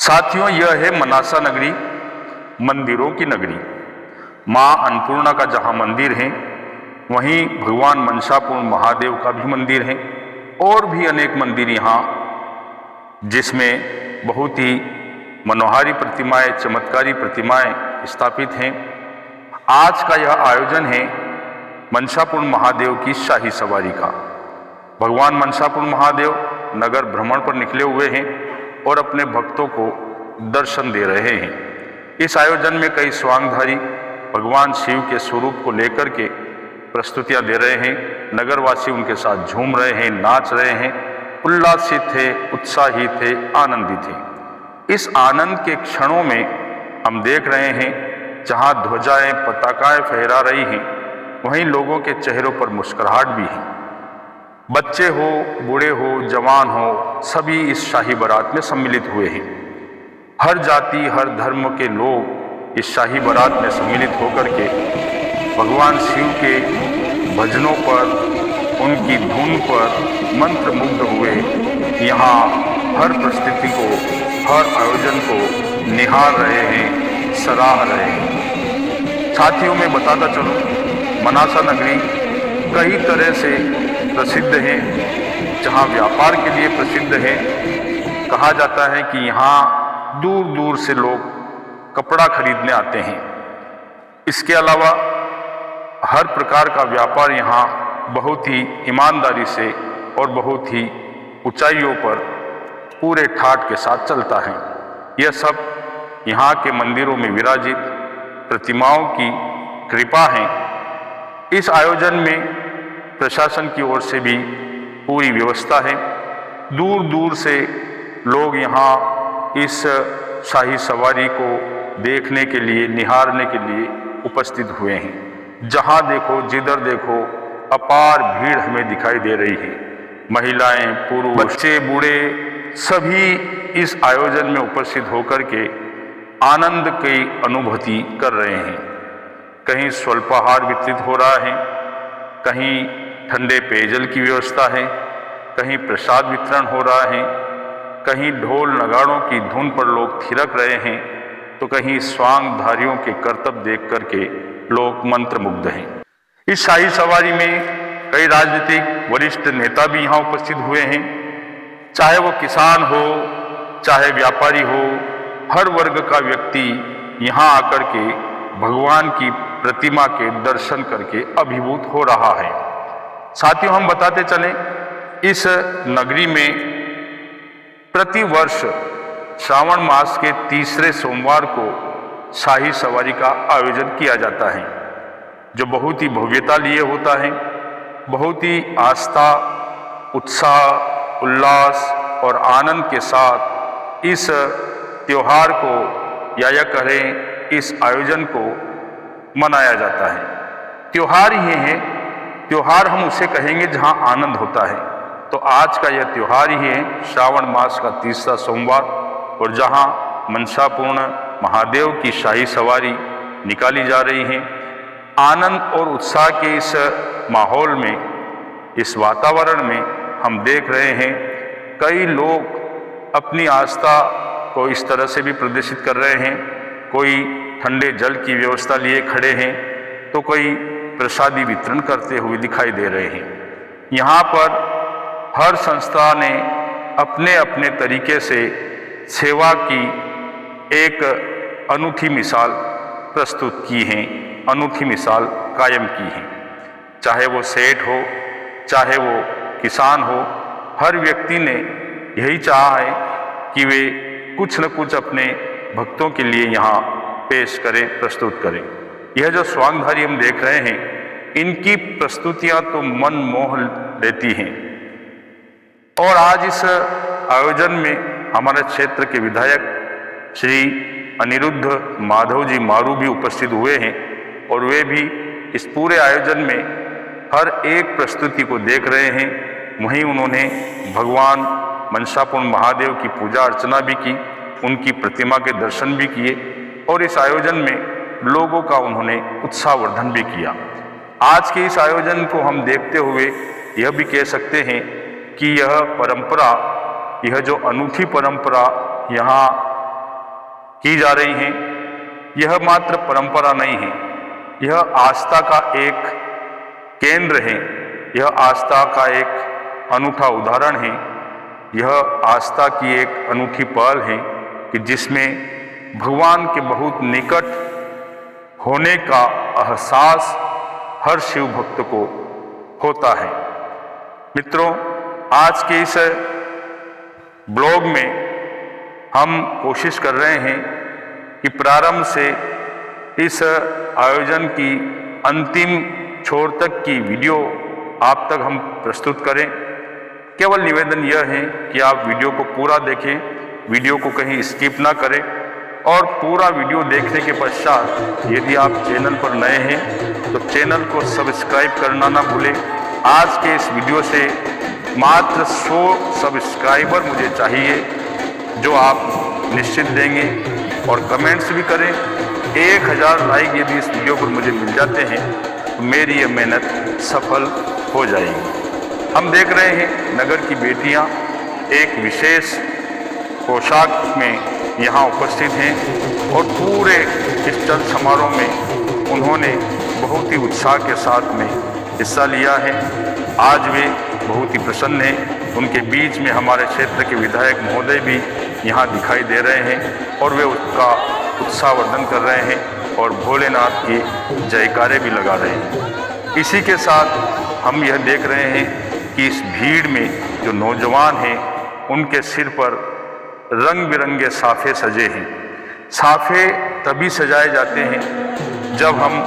साथियों, यह है मनासा नगरी, मंदिरों की नगरी। माँ अन्नपूर्णा का जहाँ मंदिर है, वहीं भगवान मनसापूर्ण महादेव का भी मंदिर है और भी अनेक मंदिर यहाँ, जिसमें बहुत ही मनोहारी प्रतिमाएं, चमत्कारी प्रतिमाएं स्थापित हैं। आज का यह आयोजन है मनसापूर्ण महादेव की शाही सवारी का। भगवान मनसापूर्ण महादेव नगर भ्रमण पर निकले हुए हैं और अपने भक्तों को दर्शन दे रहे हैं। इस आयोजन में कई स्वांगधारी भगवान शिव के स्वरूप को लेकर के प्रस्तुतियां दे रहे हैं। नगरवासी उनके साथ झूम रहे हैं, नाच रहे हैं, उल्लासित थे, उत्साहित थे, आनंदित थे। इस आनंद के क्षणों में हम देख रहे हैं जहां ध्वजाएं, पताकाएं फहरा रही हैं, वहीं लोगों के चेहरों पर मुस्कुराहट भी है। बच्चे हो, बूढ़े हो, जवान हो, सभी इस शाही बारात में सम्मिलित हुए हैं। हर जाति, हर धर्म के लोग इस शाही बारात में सम्मिलित होकर के भगवान शिव के भजनों पर, उनकी धुन पर मंत्रमुग्ध हुए यहाँ हर परिस्थिति को, हर आयोजन को निहार रहे हैं, सराह रहे हैं। साथियों, मैं बताता चलूं, मनासा नगरी कई तरह से प्रसिद्ध है, जहाँ व्यापार के लिए प्रसिद्ध है। कहा जाता है कि यहाँ दूर दूर से लोग कपड़ा खरीदने आते हैं। इसके अलावा हर प्रकार का व्यापार यहाँ बहुत ही ईमानदारी से और बहुत ही ऊंचाइयों पर पूरे ठाठ के साथ चलता है। यह सब यहाँ के मंदिरों में विराजित प्रतिमाओं की कृपा है। इस आयोजन में प्रशासन की ओर से भी पूरी व्यवस्था है। दूर दूर से लोग यहाँ इस शाही सवारी को देखने के लिए, निहारने के लिए उपस्थित हुए हैं। जहाँ देखो, जिधर देखो, अपार भीड़ हमें दिखाई दे रही है। महिलाएं, पुरुष, बच्चे, बूढ़े सभी इस आयोजन में उपस्थित होकर के आनंद की अनुभूति कर रहे हैं। कहीं स्वल्पाहार वितरित हो रहा है, कहीं ठंडे पेयजल की व्यवस्था है, कहीं प्रसाद वितरण हो रहा है, कहीं ढोल नगाड़ों की धुन पर लोग थिरक रहे हैं, तो कहीं स्वांगधारियों के करतब देख करके लोग मंत्रमुग्ध हैं। इस शाही सवारी में कई राजनीतिक वरिष्ठ नेता भी यहाँ उपस्थित हुए हैं। चाहे वो किसान हो, चाहे व्यापारी हो, हर वर्ग का व्यक्ति यहाँ आकर के भगवान की प्रतिमा के दर्शन करके अभिभूत हो रहा है। साथियों, हम बताते चलें, इस नगरी में प्रतिवर्ष श्रावण मास के तीसरे सोमवार को शाही सवारी का आयोजन किया जाता है, जो बहुत ही भव्यता लिए होता है। बहुत ही आस्था, उत्साह, उल्लास और आनंद के साथ इस त्योहार को, या कहें इस आयोजन को मनाया जाता है। त्योहार ही है, त्योहार हम उसे कहेंगे जहां आनंद होता है। तो आज का यह त्योहार ही है, श्रावण मास का तीसरा सोमवार, और जहां मनसापूर्ण महादेव की शाही सवारी निकाली जा रही है। आनंद और उत्साह के इस माहौल में, इस वातावरण में हम देख रहे हैं कई लोग अपनी आस्था को इस तरह से भी प्रदर्शित कर रहे हैं। कोई ठंडे जल की व्यवस्था लिए खड़े हैं, तो कोई प्रसादी वितरण करते हुए दिखाई दे रहे हैं। यहाँ पर हर संस्था ने अपने अपने तरीके से सेवा की एक अनूठी मिसाल प्रस्तुत की है, अनूठी मिसाल कायम की है। चाहे वो सेठ हो, चाहे वो किसान हो, हर व्यक्ति ने यही चाहा है कि वे कुछ न कुछ अपने भक्तों के लिए यहाँ पेश करें, प्रस्तुत करें। यह जो स्वांगधारी हम देख रहे हैं, इनकी प्रस्तुतियां तो मन मोह लेती हैं। और आज इस आयोजन में हमारे क्षेत्र के विधायक श्री अनिरुद्ध माधव जी मारू भी उपस्थित हुए हैं, और वे भी इस पूरे आयोजन में हर एक प्रस्तुति को देख रहे हैं। वहीं उन्होंने भगवान मनसापूर्ण महादेव की पूजा अर्चना भी की, उनकी प्रतिमा के दर्शन भी किए, और इस आयोजन में लोगों का उन्होंने उत्साहवर्धन भी किया। आज के इस आयोजन को हम देखते हुए यह भी कह सकते हैं कि यह परंपरा, यह जो अनूठी परंपरा यहाँ की जा रही हैं, यह मात्र परंपरा नहीं है, यह आस्था का एक केंद्र है, यह आस्था का एक अनूठा उदाहरण है, यह आस्था की एक अनूठी पहल है कि जिसमें भगवान के बहुत निकट होने का एहसास हर शिव भक्त को होता है। मित्रों, आज के इस ब्लॉग में हम कोशिश कर रहे हैं कि प्रारंभ से इस आयोजन की अंतिम छोर तक की वीडियो आप तक हम प्रस्तुत करें। केवल निवेदन यह है कि आप वीडियो को पूरा देखें, वीडियो को कहीं स्किप ना करें और पूरा वीडियो देखने के पश्चात यदि आप चैनल पर नए हैं तो चैनल को सब्सक्राइब करना ना भूलें। आज के इस वीडियो से मात्र 100 सब्सक्राइबर मुझे चाहिए, जो आप निश्चित देंगे और कमेंट्स भी करें। 1000 लाइक यदि इस वीडियो पर मुझे मिल जाते हैं तो मेरी ये मेहनत सफल हो जाएगी। हम देख रहे हैं नगर की बेटियां एक विशेष पोशाक में यहाँ उपस्थित हैं और पूरे इस चर्च समारोह में उन्होंने बहुत ही उत्साह के साथ में हिस्सा लिया है। आज वे बहुत ही प्रसन्न हैं। उनके बीच में हमारे क्षेत्र के विधायक महोदय भी यहाँ दिखाई दे रहे हैं और वे उसका उत्साहवर्धन कर रहे हैं और भोलेनाथ की जयकारे भी लगा रहे हैं। इसी के साथ हम यह देख रहे हैं कि इस भीड़ में जो नौजवान हैं उनके सिर पर रंग बिरंगे साफे सजे हैं। साफे तभी सजाए जाते हैं जब हम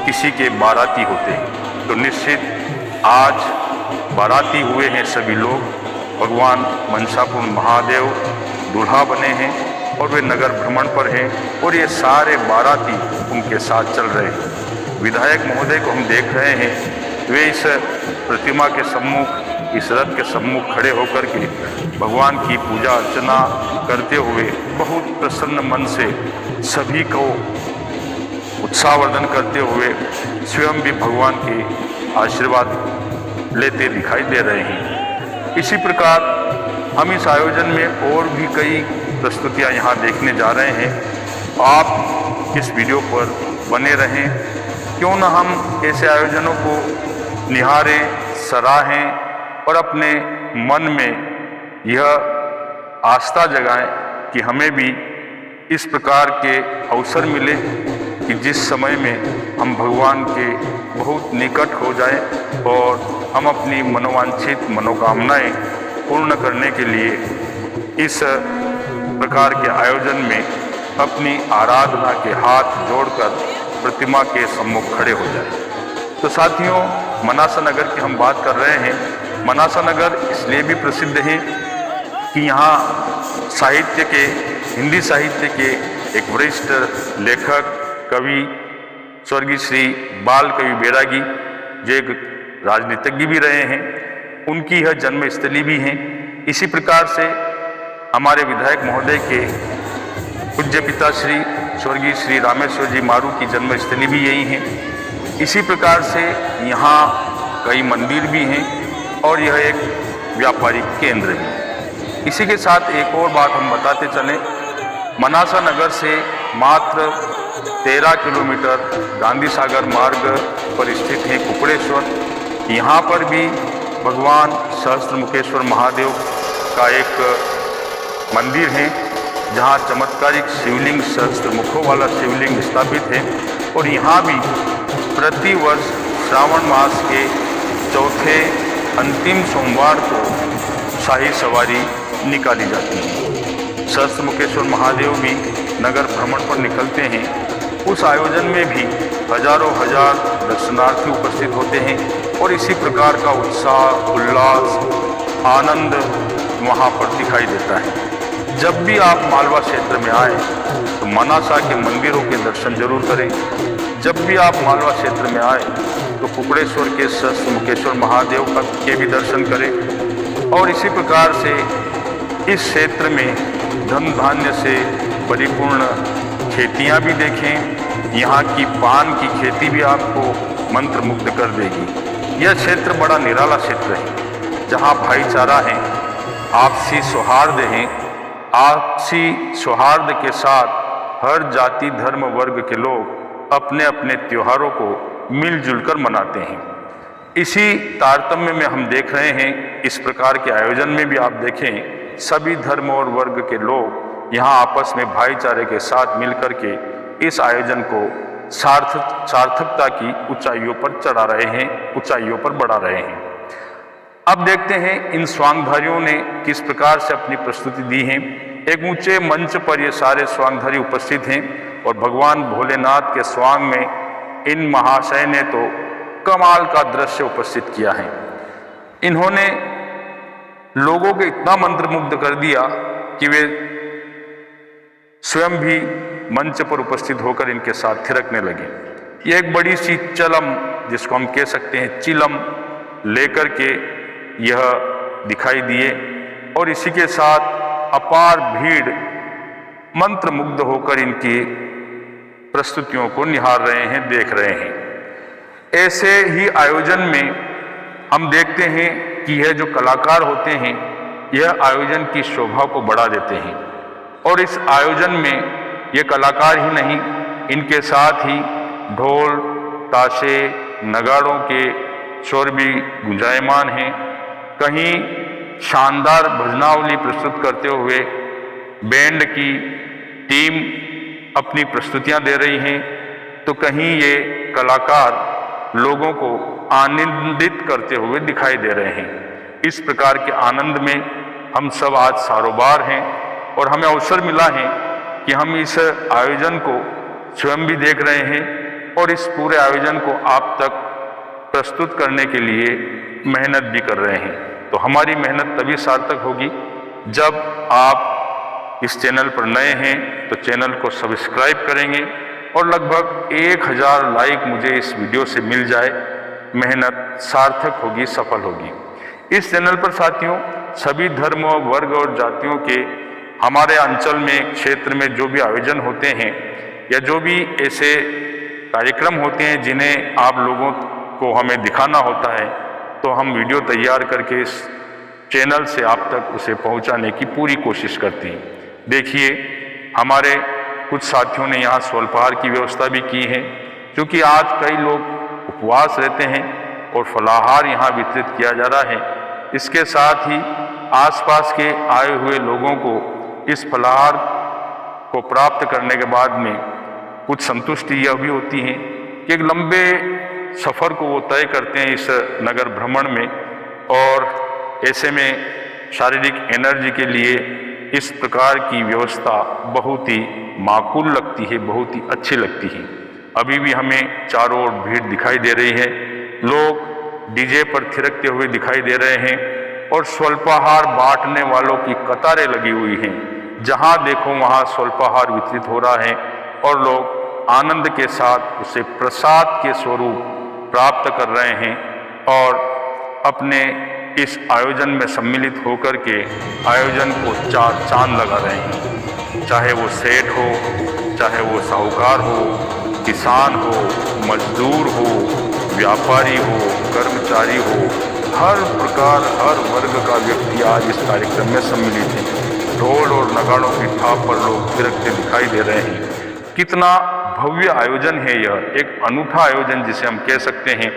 किसी के बाराती होते हैं, तो निश्चित आज बाराती हुए हैं सभी लोग। भगवान मनसापुर महादेव दूल्हा बने हैं और वे नगर भ्रमण पर हैं और ये सारे बाराती उनके साथ चल रहे हैं। विधायक महोदय को हम देख रहे हैं, वे इस प्रतिमा के सम्मुख, इस रथ के सम्मुख खड़े होकर के भगवान की पूजा अर्चना करते हुए बहुत प्रसन्न मन से सभी को उत्साहवर्धन करते हुए स्वयं भी भगवान के आशीर्वाद लेते दिखाई दे रहे हैं। इसी प्रकार हम इस आयोजन में और भी कई प्रस्तुतियां यहाँ देखने जा रहे हैं। आप इस वीडियो पर बने रहें। क्यों न हम ऐसे आयोजनों को निहारें, सराहें और अपने मन में यह आस्था जगाएं कि हमें भी इस प्रकार के अवसर मिले कि जिस समय में हम भगवान के बहुत निकट हो जाएं और हम अपनी मनोवांछित मनोकामनाएं पूर्ण करने के लिए इस प्रकार के आयोजन में अपनी आराधना के हाथ जोड़कर प्रतिमा के सम्मुख खड़े हो जाएं। तो साथियों, मनासा नगर की हम बात कर रहे हैं। मनासा नगर इसलिए भी प्रसिद्ध है कि यहाँ साहित्य के, हिंदी साहित्य के एक वरिष्ठ लेखक, कवि स्वर्गीय श्री बाल कवि बैरागी, जो एक राजनीतिज्ञ भी रहे हैं, उनकी यह जन्मस्थली भी है। इसी प्रकार से हमारे विधायक महोदय के पूज्य पिता श्री स्वर्गीय श्री रामेश्वर जी मारू की जन्मस्थली भी यही है। इसी प्रकार से यहाँ कई मंदिर भी हैं और यह एक व्यापारिक केंद्र है। इसी के साथ एक और बात हम बताते चलें, मनासा नगर से मात्र 13 किलोमीटर गांधी सागर मार्ग पर स्थित है कुकड़ेश्वर। यहाँ पर भी भगवान सहस्त्रमुखेश्वर महादेव का एक मंदिर है, जहाँ चमत्कारिक शिवलिंग, सहस्त्रमुखों वाला शिवलिंग स्थापित है। और यहाँ भी प्रतिवर्ष श्रावण मास के चौथे अंतिम सोमवार को शाही सवारी निकाली जाती है। सहस्त्रमुखेश्वर महादेव भी नगर भ्रमण पर निकलते हैं। उस आयोजन में भी हजारों हजार दर्शनार्थी उपस्थित होते हैं और इसी प्रकार का उत्साह, उल्लास, आनंद वहाँ पर दिखाई देता है। जब भी आप मालवा क्षेत्र में आए तो मनासा के मंदिरों के दर्शन जरूर करें। जब भी आप मालवा क्षेत्र में आए तो कुकड़ेश्वर के सहस्त्रमुखेश्वर महादेव के भी दर्शन करें। और इसी प्रकार से इस क्षेत्र में धन धान्य से परिपूर्ण खेतियाँ भी देखें। यहाँ की पान की खेती भी आपको मंत्रमुग्ध कर देगी। यह क्षेत्र बड़ा निराला क्षेत्र है, जहाँ भाईचारा है, आपसी सौहार्द है। आपसी सौहार्द के साथ हर जाति धर्म वर्ग के लोग अपने अपने त्योहारों को मिलजुल कर मनाते हैं। इसी तारतम्य में हम देख रहे हैं, इस प्रकार के आयोजन में भी आप देखें सभी धर्म और वर्ग के लोग यहाँ आपस में भाईचारे के साथ मिलकर के इस आयोजन को सार्थकता की ऊंचाइयों पर चढ़ा रहे हैं, ऊंचाइयों पर बढ़ा रहे हैं। अब देखते हैं इन स्वांगधारियों ने किस प्रकार से अपनी प्रस्तुति दी है। एक ऊंचे मंच पर ये सारे स्वांगधारी उपस्थित हैं और भगवान भोलेनाथ के स्वांग में इन महाशय ने तो कमाल का दृश्य उपस्थित किया है। इन्होंने लोगों को इतना मंत्रमुग्ध कर दिया कि वे स्वयं भी मंच पर उपस्थित होकर इनके साथ थिरकने लगे। ये एक बड़ी सी चलम, जिसको हम कह सकते हैं चिलम, लेकर के यह दिखाई दिए और इसी के साथ अपार भीड़ मंत्रमुग्ध होकर इनकी प्रस्तुतियों को निहार रहे हैं, देख रहे हैं। ऐसे ही आयोजन में हम देखते हैं कि यह जो कलाकार होते हैं यह आयोजन की शोभा को बढ़ा देते हैं और इस आयोजन में ये कलाकार ही नहीं, इनके साथ ही ढोल ताशे नगाड़ों के शोर भी गुंजायमान हैं। कहीं शानदार भजनावली प्रस्तुत करते हुए बैंड की टीम अपनी प्रस्तुतियां दे रही हैं, तो कहीं ये कलाकार लोगों को आनंदित करते हुए दिखाई दे रहे हैं। इस प्रकार के आनंद में हम सब आज सारोबार हैं और हमें अवसर मिला है कि हम इस आयोजन को स्वयं भी देख रहे हैं और इस पूरे आयोजन को आप तक प्रस्तुत करने के लिए मेहनत भी कर रहे हैं। तो हमारी मेहनत तभी सार्थक होगी जब आप इस चैनल पर नए हैं तो चैनल को सब्सक्राइब करेंगे और लगभग 1000 लाइक मुझे इस वीडियो से मिल जाए, मेहनत सार्थक होगी, सफल होगी। इस चैनल पर साथियों सभी धर्म वर्ग और जातियों के हमारे अंचल में क्षेत्र में जो भी आयोजन होते हैं या जो भी ऐसे कार्यक्रम होते हैं जिन्हें आप लोगों को हमें दिखाना होता है, तो हम वीडियो तैयार करके इस चैनल से आप तक उसे पहुंचाने की पूरी कोशिश करते हैं। देखिए हमारे कुछ साथियों ने यहाँ स्वल्पाहार की व्यवस्था भी की है, क्योंकि आज कई लोग उपवास रहते हैं और फलाहार यहाँ वितरित किया जा रहा है। इसके साथ ही आसपास के आए हुए लोगों को इस फलाहार को प्राप्त करने के बाद में कुछ संतुष्टि यह भी होती है कि एक लंबे सफ़र को वो तय करते हैं इस नगर भ्रमण में, और ऐसे में शारीरिक एनर्जी के लिए इस प्रकार की व्यवस्था बहुत ही माकूल लगती है, बहुत ही अच्छी लगती है। अभी भी हमें चारों ओर भीड़ दिखाई दे रही है, लोग डीजे पर थिरकते हुए दिखाई दे रहे हैं और स्वल्पाहार बांटने वालों की कतारें लगी हुई हैं। जहां देखो वहां स्वल्पाहार वितरित हो रहा है और लोग आनंद के साथ उसे प्रसाद के स्वरूप प्राप्त कर रहे हैं और अपने इस आयोजन में सम्मिलित होकर के आयोजन को चार चांद लगा रहे हैं। चाहे वो सेठ हो, चाहे वो साहूकार हो, किसान हो, मजदूर हो, व्यापारी हो, कर्मचारी हो, हर प्रकार हर वर्ग का व्यक्ति आज इस कार्यक्रम में सम्मिलित है। ढोल और नगाड़ों की थाप पर लोग थिरकते दिखाई दे रहे हैं। कितना भव्य आयोजन है यह, एक अनूठा आयोजन जिसे हम कह सकते हैं।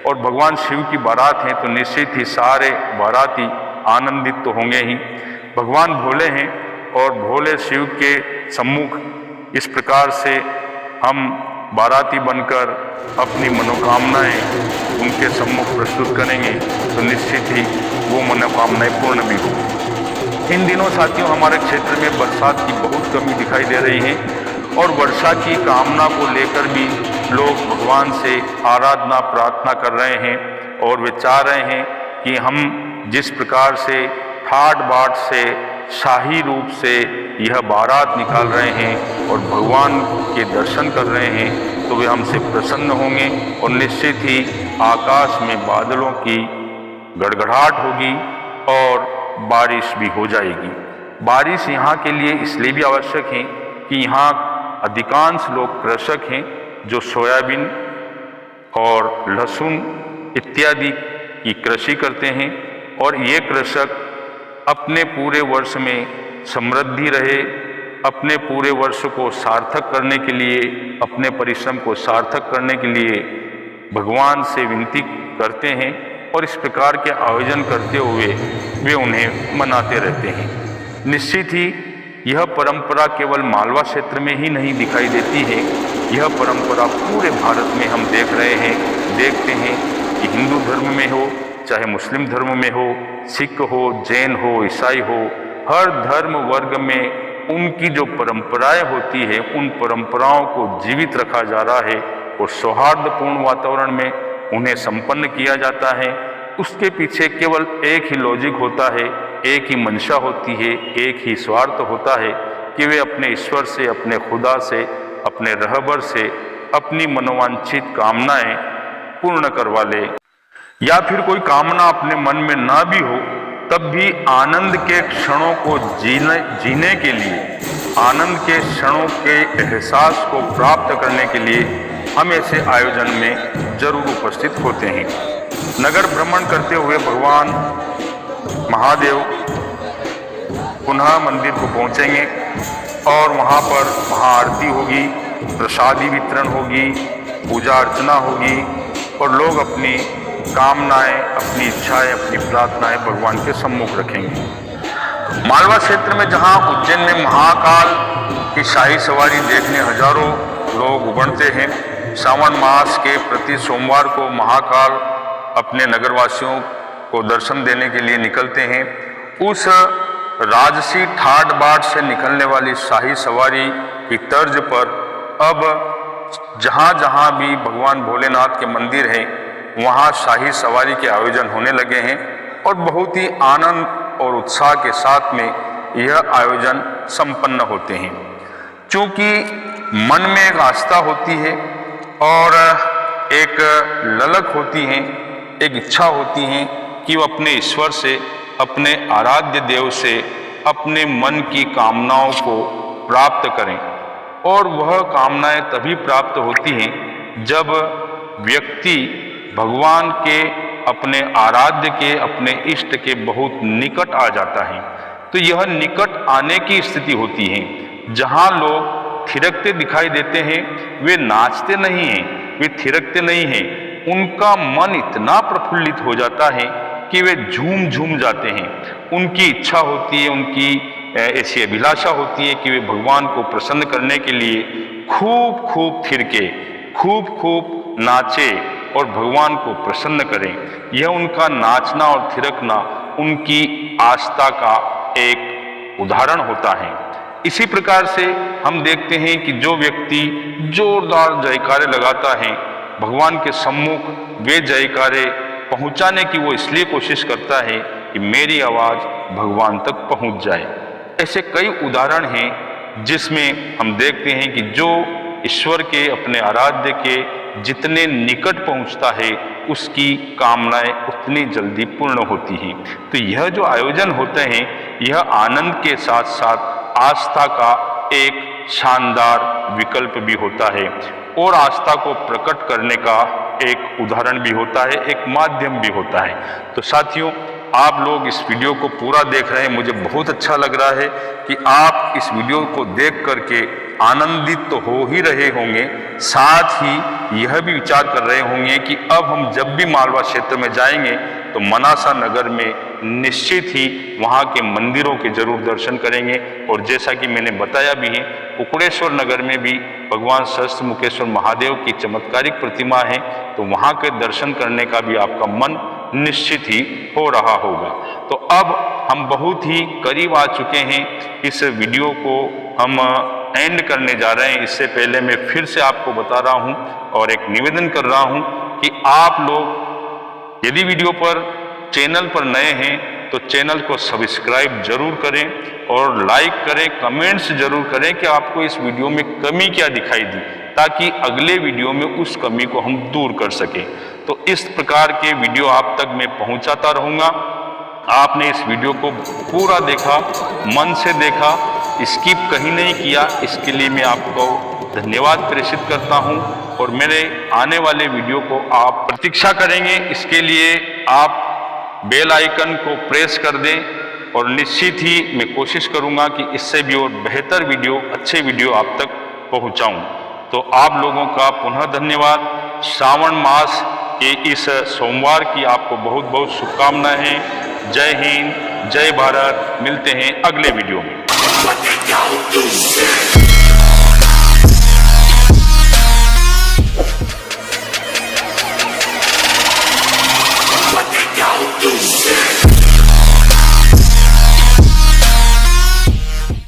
और भगवान शिव की बारात है तो निश्चित ही सारे बाराती आनंदित तो होंगे ही। भगवान भोले हैं और भोले शिव के सम्मुख इस प्रकार से हम बाराती बनकर अपनी मनोकामनाएं उनके सम्मुख प्रस्तुत करेंगे तो निश्चित ही वो मनोकामनाएं पूर्ण भी होंगी। इन दिनों साथियों हमारे क्षेत्र में बरसात की बहुत कमी दिखाई दे रही है और वर्षा की कामना को लेकर भी लोग भगवान से आराधना प्रार्थना कर रहे हैं और वे चाह रहे हैं कि हम जिस प्रकार से ठाट बाट से शाही रूप से यह बारात निकाल रहे हैं और भगवान के दर्शन कर रहे हैं तो वे हमसे प्रसन्न होंगे और निश्चित ही आकाश में बादलों की गड़गड़ाहट होगी और बारिश भी हो जाएगी। बारिश यहाँ के लिए इसलिए भी आवश्यक है कि यहाँ अधिकांश लोग कृषक हैं जो सोयाबीन और लहसुन इत्यादि की कृषि करते हैं और ये कृषक अपने पूरे वर्ष में समृद्धि रहे, अपने पूरे वर्ष को सार्थक करने के लिए, अपने परिश्रम को सार्थक करने के लिए भगवान से विनती करते हैं और इस प्रकार के आयोजन करते हुए वे उन्हें मनाते रहते हैं। निश्चित ही यह परंपरा केवल मालवा क्षेत्र में ही नहीं दिखाई देती है, यह परंपरा पूरे भारत में हम देखते हैं कि हिंदू धर्म में हो, चाहे मुस्लिम धर्म में हो, सिख हो, जैन हो, ईसाई हो, हर धर्म वर्ग में उनकी जो परंपराएं होती है, उन परंपराओं को जीवित रखा जा रहा है और सौहार्दपूर्ण वातावरण में उन्हें संपन्न किया जाता है। उसके पीछे केवल एक ही लॉजिक होता है, एक ही मंशा होती है, एक ही स्वार्थ होता है कि वे अपने ईश्वर से, अपने खुदा से, अपने रहबर से अपनी मनोवांछित कामनाएं पूर्ण करवा ले, या फिर कोई कामना अपने मन में ना भी हो तब भी आनंद के क्षणों को जीने के लिए, आनंद के क्षणों के एहसास को प्राप्त करने के लिए हम ऐसे आयोजन में जरूर उपस्थित होते हैं। नगर भ्रमण करते हुए भगवान महादेव पुनः मंदिर को पहुंचेंगे और वहां पर महाआरती होगी, प्रसादी वितरण होगी, पूजा अर्चना होगी और लोग अपनी कामनाएं, अपनी इच्छाएं, अपनी प्रार्थनाएं भगवान के सम्मुख रखेंगे। मालवा क्षेत्र में जहां उज्जैन में महाकाल की शाही सवारी देखने हजारों लोग उमड़ते हैं, सावन मास के प्रति सोमवार को महाकाल अपने नगरवासियों को दर्शन देने के लिए निकलते हैं। उस राजसी ठाट बाट से निकलने वाली शाही सवारी की तर्ज पर अब जहां जहां भी भगवान भोलेनाथ के मंदिर हैं, वहां शाही सवारी के आयोजन होने लगे हैं और बहुत ही आनंद और उत्साह के साथ में यह आयोजन संपन्न होते हैं। क्योंकि मन में एक आस्था होती है और एक ललक होती है, एक इच्छा होती है कि वो अपने ईश्वर से, अपने आराध्य देव से अपने मन की कामनाओं को प्राप्त करें। और वह कामनाएं तभी प्राप्त होती हैं जब व्यक्ति भगवान के, अपने आराध्य के, अपने इष्ट के बहुत निकट आ जाता है। तो यह निकट आने की स्थिति होती है। जहां लोग थिरकते दिखाई देते हैं, वे नाचते नहीं हैं, वे थिरकते नहीं हैं, उनका मन इतना प्रफुल्लित हो जाता है कि वे झूम झूम जाते हैं। उनकी इच्छा होती है, उनकी ऐसी अभिलाषा होती है कि वे भगवान को प्रसन्न करने के लिए खूब खूब थिरके, खूब खूब नाचे और भगवान को प्रसन्न करें। यह उनका नाचना और थिरकना उनकी आस्था का एक उदाहरण होता है। इसी प्रकार से हम देखते हैं कि जो व्यक्ति जोरदार जयकारे लगाता है भगवान के सम्मुख, वे जयकारे पहुंचाने की वो इसलिए कोशिश करता है कि मेरी आवाज भगवान तक पहुंच जाए। ऐसे कई उदाहरण हैं जिसमें हम देखते हैं कि जो ईश्वर के, अपने आराध्य के जितने निकट पहुंचता है, उसकी कामनाएं उतनी जल्दी पूर्ण होती हैं। तो यह जो आयोजन होते हैं, यह आनंद के साथ साथ आस्था का एक शानदार विकल्प भी होता है और आस्था को प्रकट करने का एक उदाहरण भी होता है, एक माध्यम भी होता है। तो साथियों, आप लोग इस वीडियो को पूरा देख रहे हैं, मुझे बहुत अच्छा लग रहा है कि आप इस वीडियो को देख करके आनंदित तो हो ही रहे होंगे, साथ ही यह भी विचार कर रहे होंगे कि अब हम जब भी मालवा क्षेत्र में जाएंगे तो मनासा नगर में निश्चित ही वहाँ के मंदिरों के जरूर दर्शन करेंगे। और जैसा कि मैंने बताया भी है, कुकुड़ेश्वर नगर में भी भगवान सहस्त्रमुखेश्वर महादेव की चमत्कारिक प्रतिमा है, तो वहाँ के दर्शन करने का भी आपका मन निश्चित ही हो रहा होगा। तो अब हम बहुत ही करीब आ चुके हैं, इस वीडियो को हम एंड करने जा रहे हैं। इससे पहले मैं फिर से आपको बता रहा हूं और एक निवेदन कर रहा हूं कि आप लोग यदि वीडियो पर, चैनल पर नए हैं तो चैनल को सब्सक्राइब जरूर करें और लाइक करें, कमेंट्स जरूर करें कि आपको इस वीडियो में कमी क्या दिखाई दी, ताकि अगले वीडियो में उस कमी को हम दूर कर सकें। तो इस प्रकार के वीडियो आप तक मैं पहुंचाता रहूंगा। आपने इस वीडियो को पूरा देखा, मन से देखा, स्किप कहीं नहीं किया, इसके लिए मैं आपको धन्यवाद प्रेषित करता हूं। और मेरे आने वाले वीडियो को आप प्रतीक्षा करेंगे, इसके लिए आप बेल आइकन को प्रेस कर दें और निश्चित ही मैं कोशिश करूंगा कि इससे भी और बेहतर वीडियो, अच्छे वीडियो आप तक पहुंचाऊं। तो आप लोगों का पुनः धन्यवाद। श्रावण मास के इस सोमवार की आपको बहुत बहुत शुभकामनाएं हैं। जय हिंद, जय भारत। मिलते हैं अगले वीडियो में।